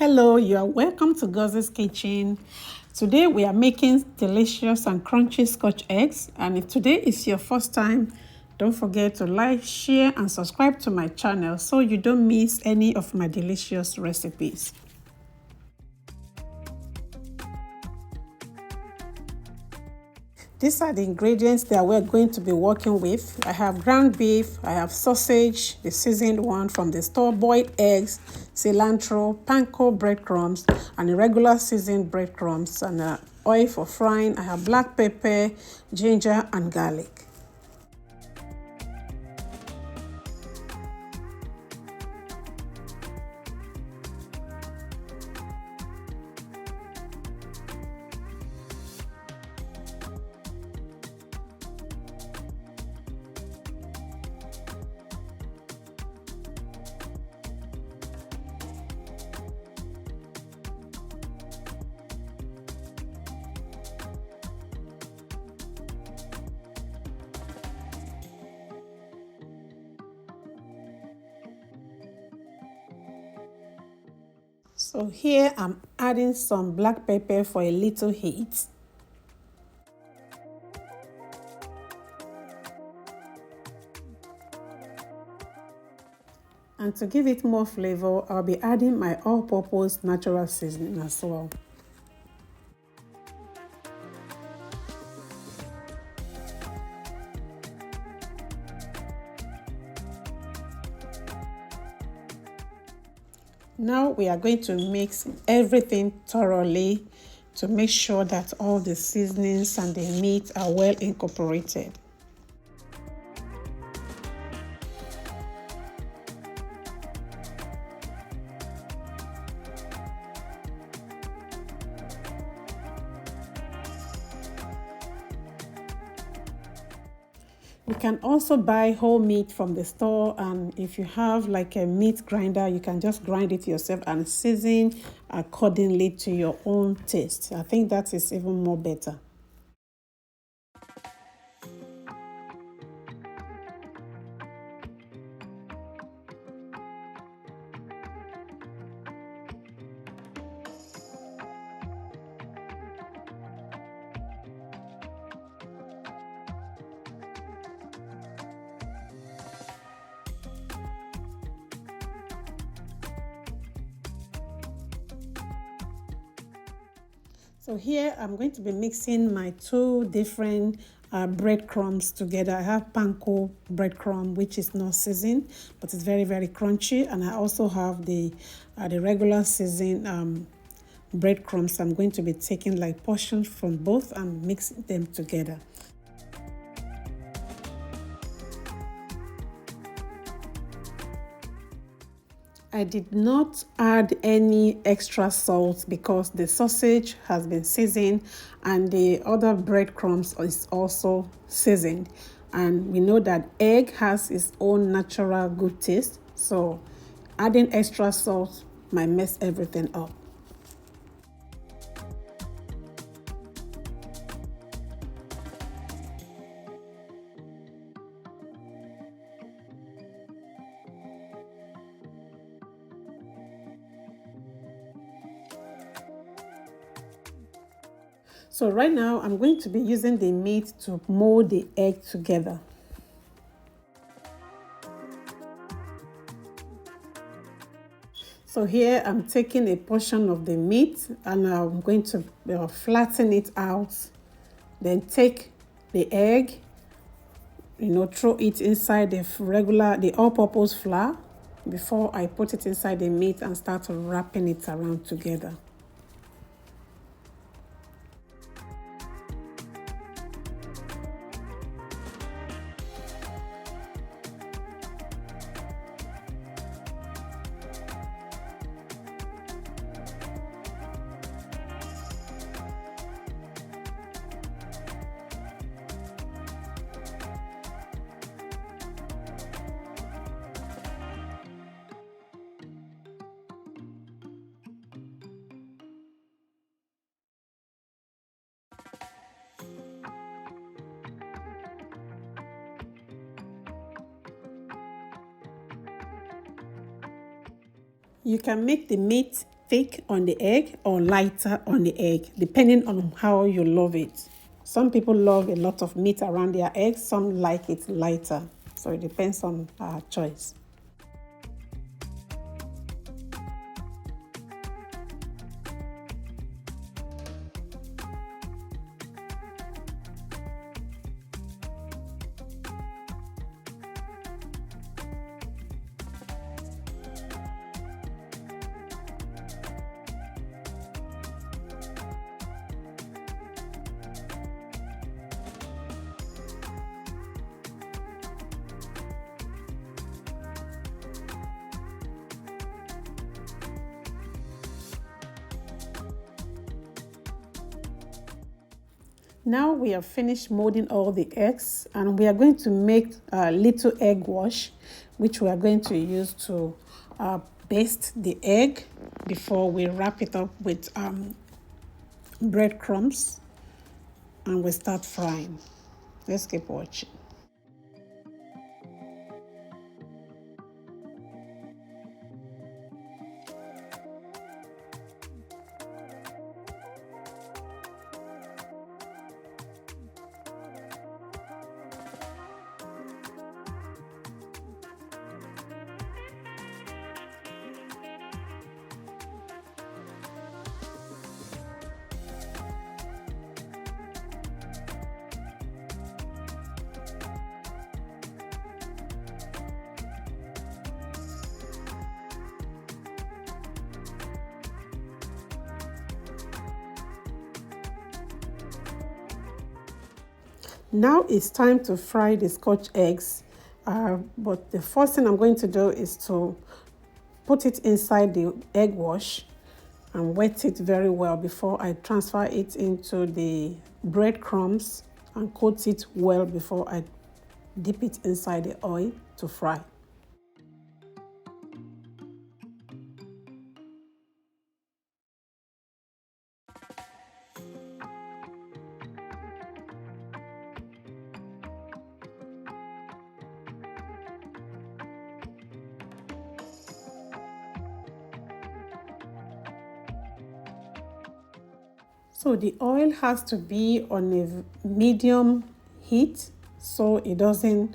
Hello, you are welcome to Goz's Kitchen. Today we are making delicious and crunchy Scotch eggs, and if today is your first time, don't forget to like, share and subscribe to my channel so you don't miss any of my delicious recipes. These are the ingredients that we're going to be working with. I have ground beef, I have sausage, the seasoned one from the store, boiled eggs, cilantro, panko breadcrumbs, and regular seasoned breadcrumbs, and oil for frying. I have black pepper, ginger, and garlic. So here I'm adding some black pepper for a little heat. And to give it more flavor, I'll be adding my all-purpose natural seasoning as well. Now we are going to mix everything thoroughly to make sure that all the seasonings and the meat are well incorporated. You can also buy whole meat from the store, and if you have like a meat grinder, you can just grind it yourself and season accordingly to your own taste. I think that is even more better. So here I'm going to be mixing my two different breadcrumbs together. I have panko breadcrumb, which is not seasoned, but it's very, very crunchy. And I also have the regular seasoned breadcrumbs. I'm going to be taking like portions from both and mixing them together. I did not add any extra salt because the sausage has been seasoned and the other breadcrumbs is also seasoned. And we know that egg has its own natural good taste, so adding extra salt might mess everything up. So right now, I'm going to be using the meat to mold the egg together. So here I'm taking a portion of the meat and I'm going to flatten it out. Then take the egg, throw it inside the all-purpose flour before I put it inside the meat and start wrapping it around together. You can make the meat thick on the egg or lighter on the egg, depending on how you love it. Some people love a lot of meat around their eggs, some like it lighter. So it depends on our choice. Now we have finished molding all the eggs, and we are going to make a little egg wash, which we are going to use to baste the egg before we wrap it up with breadcrumbs and we start frying. Let's keep watching. Now it's time to fry the Scotch eggs, but the first thing I'm going to do is to put it inside the egg wash and wet it very well before I transfer it into the breadcrumbs and coat it well before I dip it inside the oil to fry. So the oil has to be on a medium heat so it doesn't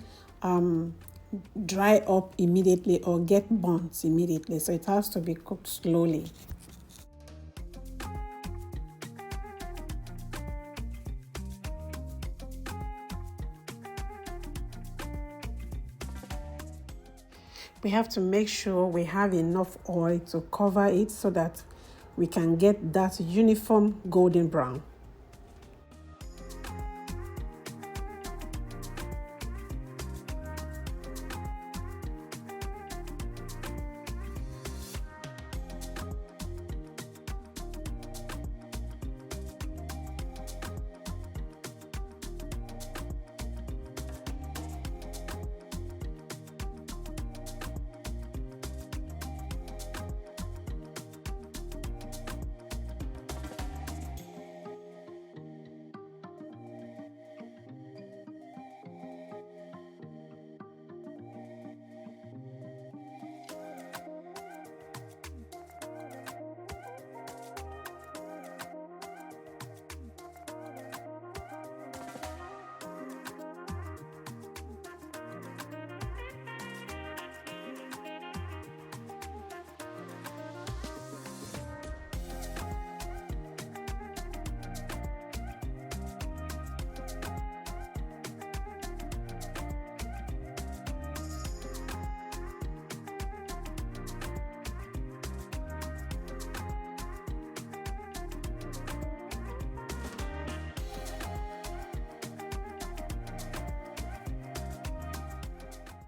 dry up immediately or get burnt immediately. So it has to be cooked slowly. We have to make sure we have enough oil to cover it so that we can get that uniform golden brown.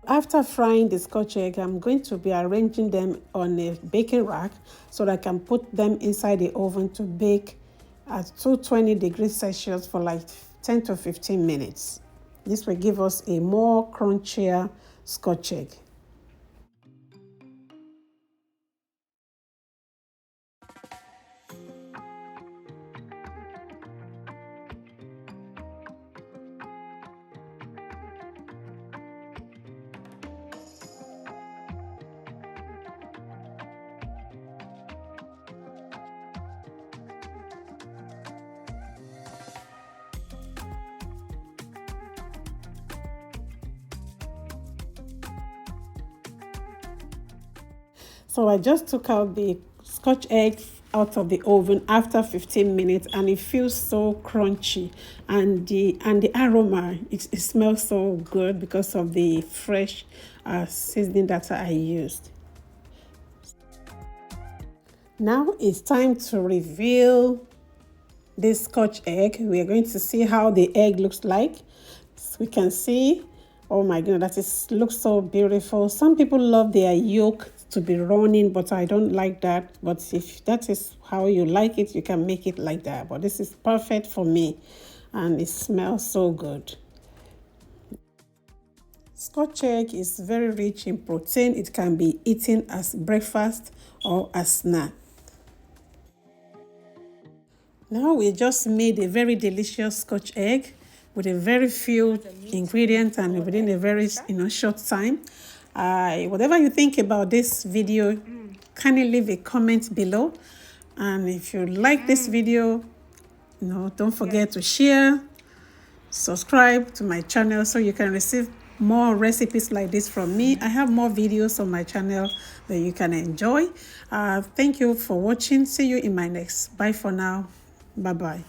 After frying the Scotch egg, I'm going to be arranging them on a baking rack so that I can put them inside the oven to bake at 220 degrees Celsius for like 10 to 15 minutes. This will give us a more crunchier Scotch egg. So I just took out the Scotch egg out of the oven after 15 minutes, and it feels so crunchy, and the aroma, it smells so good because of the fresh seasoning that I used. Now it's time to reveal this Scotch egg. We are going to see how the egg looks like. So we can see, oh my goodness, looks so beautiful. Some people love their yolk to be running, but I don't like that. But if that is how you like it, you can make it like that. But this is perfect for me, and it smells so good. Scotch egg is very rich in protein. It can be eaten as breakfast or as snack. Now we just made a very delicious Scotch egg with a very few ingredients and within a very short time. Whatever you think about this video, kindly leave a comment below. And if you like this video, don't forget to share, subscribe to my channel so you can receive more recipes like this from me. I have more videos on my channel that you can enjoy. Thank you for watching. See you in my next. Bye for now. Bye-bye.